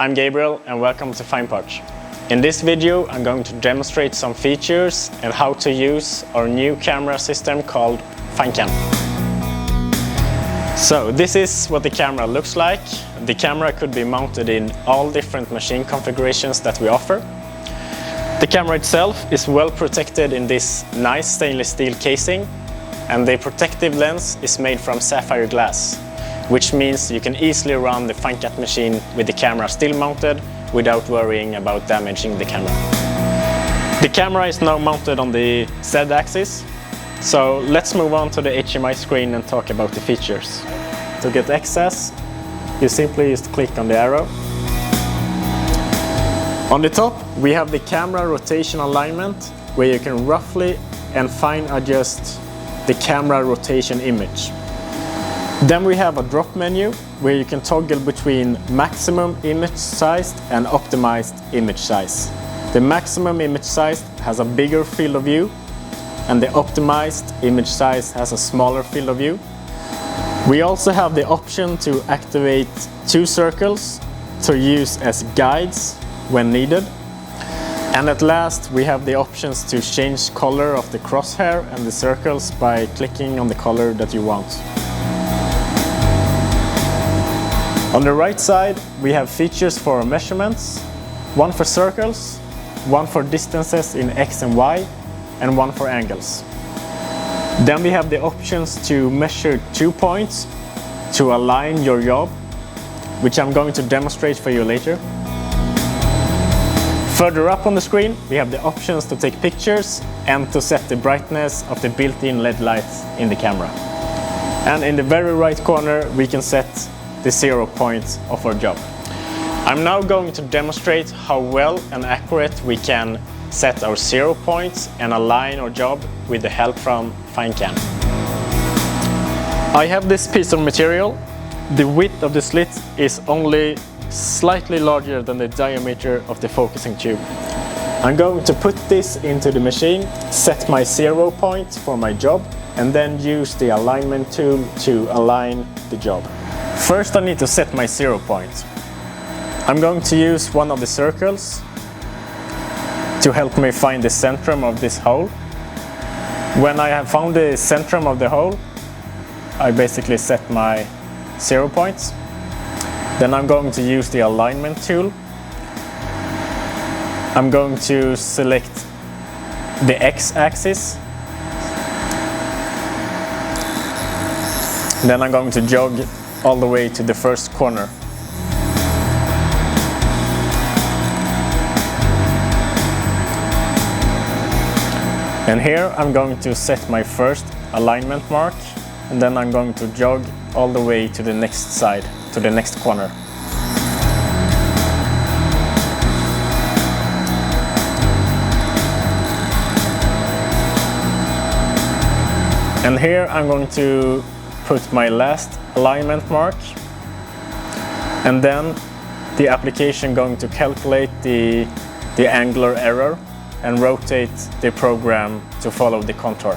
I'm Gabriel and welcome to Finepart. In this video I'm going to demonstrate some features and how to use our new camera system called Finecam. So this is what the camera looks like. The camera could be mounted in all different machine configurations that we offer. The camera itself is well protected in this nice stainless steel casing, and the protective lens is made from sapphire glass, which means you can easily run the Finecut machine with the camera still mounted without worrying about damaging the camera. The camera is now mounted on the Z-axis, so let's move on to the HMI screen and talk about the features. To get access, you simply just click on the arrow. On the top, we have the camera rotation alignment, where you can roughly and fine adjust the camera rotation image. Then we have a drop menu where you can toggle between maximum image size and optimized image size. The maximum image size has a bigger field of view and the optimized image size has a smaller field of view. We also have the option to activate two circles to use as guides when needed. And at last we have the options to change color of the crosshair and the circles by clicking on the color that you want. On the right side, we have features for measurements, one for circles, one for distances in X and Y, and one for angles. Then we have the options to measure 2 points to align your job, which I'm going to demonstrate for you later. Further up on the screen, we have the options to take pictures and to set the brightness of the built-in LED lights in the camera. And in the very right corner, we can set the 0 point of our job. I'm now going to demonstrate how well and accurate we can set our 0 points and align our job with the help from Finecam. I have this piece of material. The width of the slit is only slightly larger than the diameter of the focusing tube. I'm going to put this into the machine, set my 0 point for my job, and then use the alignment tool to align the job. First I need to set my 0 point. I'm going to use one of the circles to help me find the centrum of this hole. When I have found the centrum of the hole, I basically set my 0 points. Then I'm going to use the alignment tool. I'm going to select the X-axis. Then I'm going to jog all the way to the first corner. And here I'm going to set my first alignment mark, and then I'm going to jog all the way to the next side, to the next corner. And here I'm going to put my last alignment mark, and then the application going to calculate the angular error and rotate the program to follow the contour.